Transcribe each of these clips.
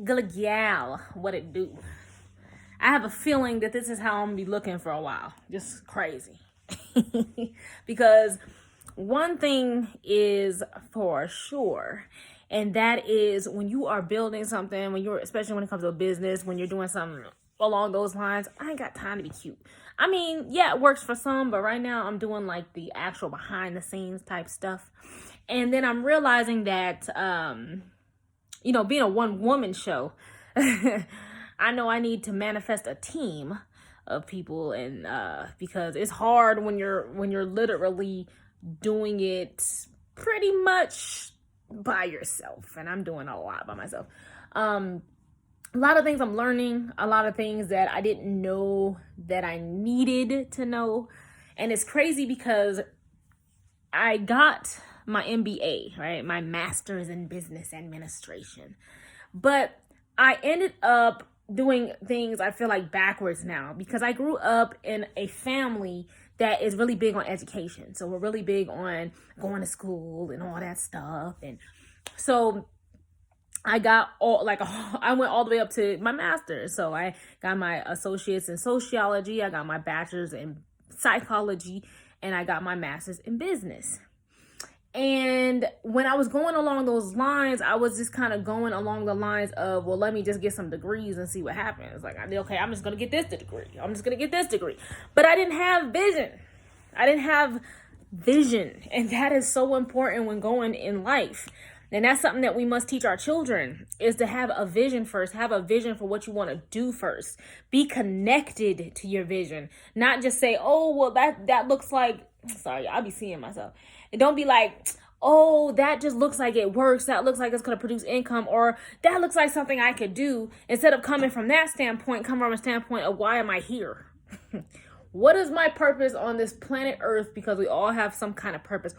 Gullah Gyal, what it do? I have a feeling that this is how I'm gonna be looking for a while. Just crazy. Because one thing is for sure, and that is when you are building something, especially when it comes to a business, when you're doing something along those lines, I ain't got time to be cute. I mean, yeah, it works for some, but right now I'm doing like the actual behind the scenes type stuff. And then I'm realizing that, being a one woman show, I know I need to manifest a team of people, and because it's hard when you're literally doing it pretty much by yourself, and I'm doing a lot by myself. A lot of things I'm learning, a lot of things that I didn't know that I needed to know. And it's crazy because I got my MBA, right? My master's in business administration. But I ended up doing things I feel like backwards now, because I grew up in a family that is really big on education. So we're really big on going to school and all that stuff. And so I went all the way up to my master's. So I got my associates in sociology, I got my bachelor's in psychology, and I got my master's in business. And when I was going along those lines, I was just kind of going along the lines of, well, let me just get some degrees and see what happens. Like, okay, I'm just going to get this degree. I'm just going to get this degree. But I didn't have vision. And that is so important when going in life. And that's something that we must teach our children, is to have a vision first. Have a vision for what you want to do first. Be connected to your vision. Not just say, oh, well, that looks like, sorry, I'll be seeing myself. And don't be like, oh, that just looks like it works. That looks like it's going to produce income, or that looks like something I could do. Instead of coming from that standpoint, come from a standpoint of, why am I here? What is my purpose on this planet Earth? Because we all have some kind of purpose.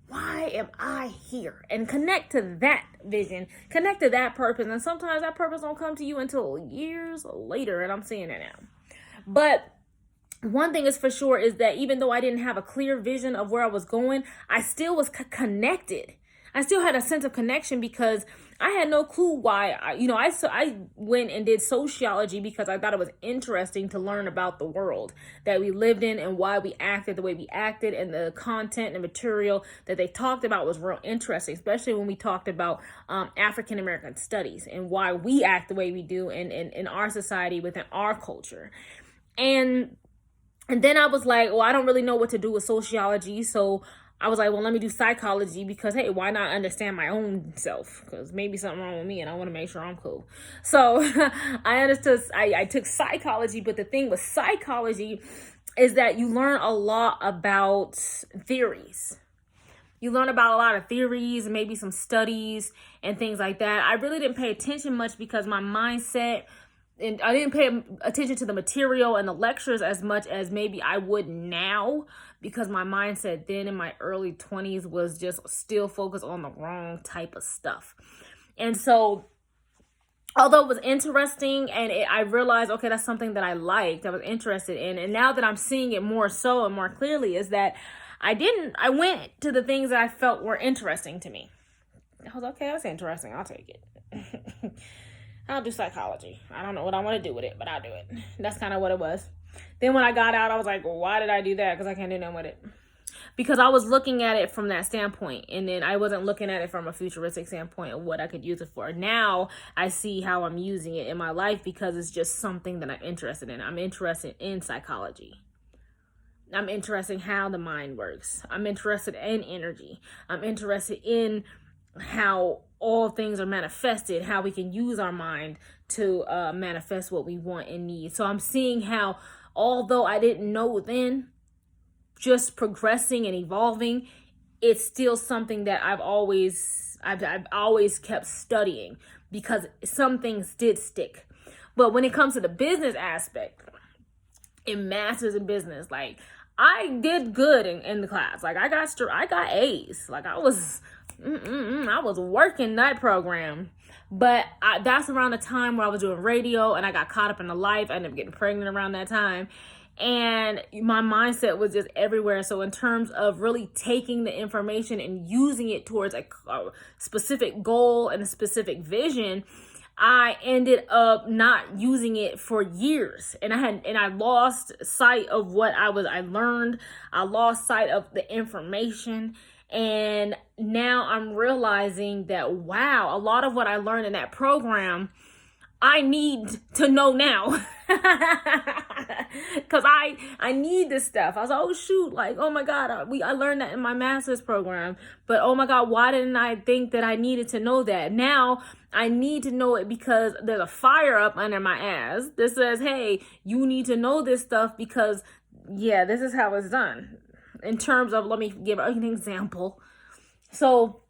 Why am I here? And connect to that vision, connect to that purpose. And sometimes that purpose don't come to you until years later. And I'm seeing it now. But one thing is for sure is that even though I didn't have a clear vision of where I was going, I still was connected. I still had a sense of connection, because I had no clue why. I went and did sociology because I thought it was interesting to learn about the world that we lived in and why we acted the way we acted, and the content and material that they talked about was real interesting, especially when we talked about African American studies and why we act the way we do in our society, within our culture. And then I was like, well, I don't really know what to do with sociology, so I was like, well, let me do psychology, because, hey, why not understand my own self? Because maybe something wrong with me and I want to make sure I'm cool. So I took psychology, but the thing with psychology is that you learn a lot about theories. You learn about a lot of theories, maybe some studies and things like that. I really didn't pay attention much because my mindset, and I didn't pay attention to the material and the lectures as much as maybe I would now, because my mindset then in my early 20s was just still focused on the wrong type of stuff. And so, although it was interesting, and I realized, okay, that's something that I liked, I was interested in. And now that I'm seeing it more so and more clearly, is that I went to the things that I felt were interesting to me. I was, okay, that's interesting, I'll take it. I'll do psychology. I don't know what I want to do with it, but I'll do it. That's kind of what it was. Then when I got out, I was like, well, why did I do that? Because I can't do nothing with it. Because I was looking at it from that standpoint, and then I wasn't looking at it from a futuristic standpoint of what I could use it for. Now I see how I'm using it in my life, because it's just something that I'm interested in. I'm interested in psychology. I'm interested in how the mind works. I'm interested in energy. I'm interested in how all things are manifested, how we can use our mind to manifest what we want and need. So I'm seeing how, although I didn't know then, just progressing and evolving, it's still something that I've always kept studying, because some things did stick. But when it comes to the business aspect, in masters in business, like, I did good in the class. Like, I got A's. Like, I was working that program. But that's around the time where I was doing radio, and I got caught up in the life. I ended up getting pregnant around that time. And my mindset was just everywhere. So in terms of really taking the information and using it towards a specific goal and a specific vision, I ended up not using it for years, and I lost sight of what I learned. I lost sight of the information, and now I'm realizing that, wow, a lot of what I learned in that program, I need to know now. Because I need this stuff. I was like, oh shoot, like, oh my God, I learned that in my master's program. But oh my God, why didn't I think that I needed to know that? Now I need to know it because there's a fire up under my ass that says, hey, you need to know this stuff because, yeah, this is how it's done. In terms of, let me give an example. So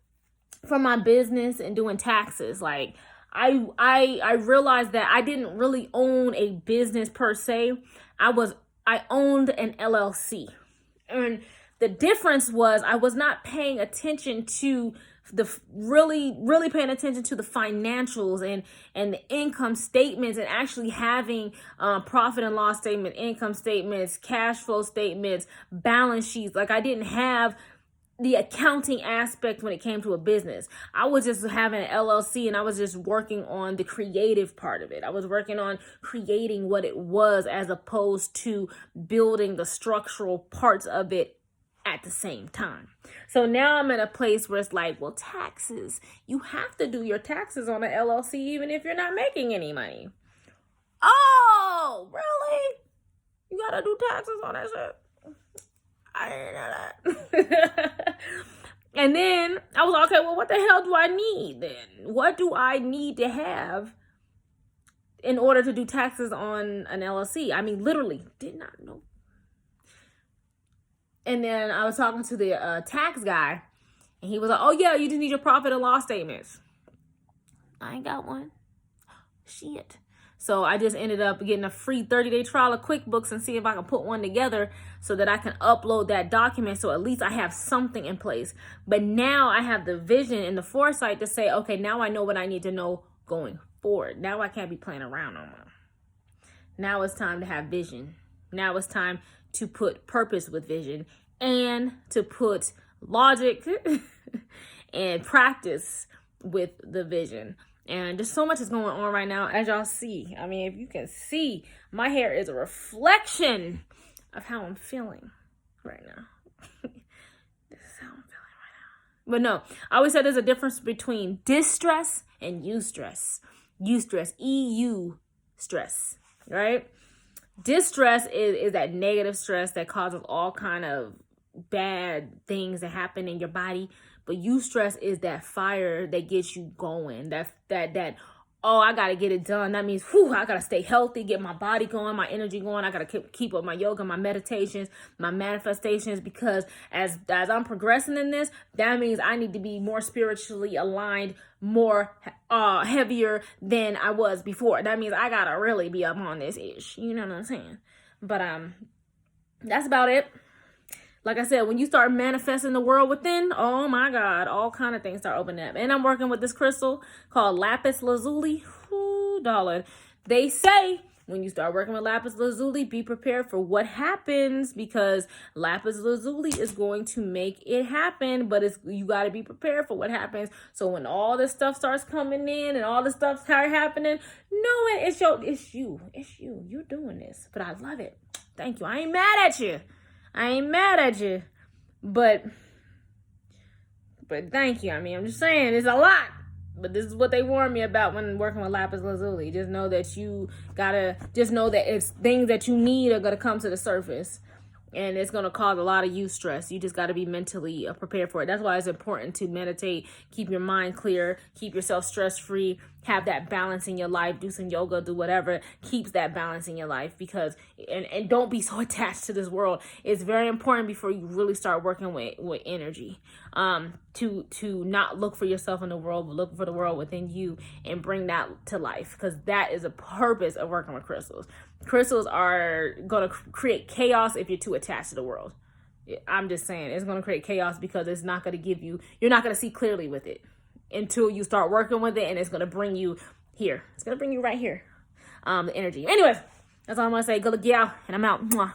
for my business and doing taxes, like, I realized that I didn't really own a business per se. I owned an LLC. And the difference was I was not paying attention to really paying attention to the financials and the income statements, and actually having profit and loss statement, income statements, cash flow statements, balance sheets. Like, I didn't have the accounting aspect when it came to a business. I was just having an LLC, and I was just working on the creative part of it. I was working on creating what it was, as opposed to building the structural parts of it at the same time. So now I'm in a place where it's like, well, taxes, you have to do your taxes on an LLC even if you're not making any money. Oh, really? You gotta do taxes on that shit? I didn't know that. And then I was like, okay, well, what the hell do I need then? What do I need to have in order to do taxes on an LLC? I mean, literally did not know. And then I was talking to the tax guy, and he was like, oh yeah, you just need your profit and loss statements. I ain't got one. Shit. So I just ended up getting a free 30-day trial of QuickBooks and see if I can put one together so that I can upload that document. So at least I have something in place. But now I have the vision and the foresight to say, okay, now I know what I need to know going forward. Now I can't be playing around no more. Now it's time to have vision. Now it's time to put purpose with vision, and to put logic and practice with the vision. And just so much is going on right now, as y'all see. I mean, if you can see, my hair is a reflection of how I'm feeling right now. This is how I'm feeling right now. But no, I always said there's a difference between distress and eustress. Eustress, EU stress, right? Distress is that negative stress that causes all kind of bad things that happen in your body. But eustress is that fire that gets you going. That oh, I gotta get it done. That means, I gotta stay healthy, get my body going, my energy going. I gotta keep up my yoga, my meditations, my manifestations, because as I'm progressing in this, that means I need to be more spiritually aligned, more heavier than I was before. That means I gotta really be up on this ish. You know what I'm saying? But that's about it. Like I said, when you start manifesting the world within, oh my God, all kind of things start opening up. And I'm working with this crystal called lapis lazuli. Ooh, darling. They say when you start working with lapis lazuli, be prepared for what happens, because lapis lazuli is going to make it happen, but you got to be prepared for what happens. So when all this stuff starts coming in and all this stuff starts happening, knowing it's you. You're doing this. But I love it. Thank you. I ain't mad at you. But thank you. I mean, I'm just saying it's a lot, but this is what they warned me about when working with lapis lazuli. Just know that it's things that you need are going to come to the surface, and it's going to cause a lot of eustress. You just got to be mentally prepared for it. That's why it's important to meditate, keep your mind clear, keep yourself stress-free, have that balance in your life, do some yoga, do whatever keeps that balance in your life, because and don't be so attached to this world. It's very important before you really start working with energy, to not look for yourself in the world, but look for the world within you and bring that to life, because that is a purpose of working with crystals. Crystals are going to create chaos if you're too attached to the world. I'm just saying, it's going to create chaos because it's not going to give you, you're not going to see clearly with it until you start working with it, and it's going to bring you here. It's going to bring you right here, the energy. Anyways, that's all I'm going to say. Gullah, Gyal, and I'm out. Mwah.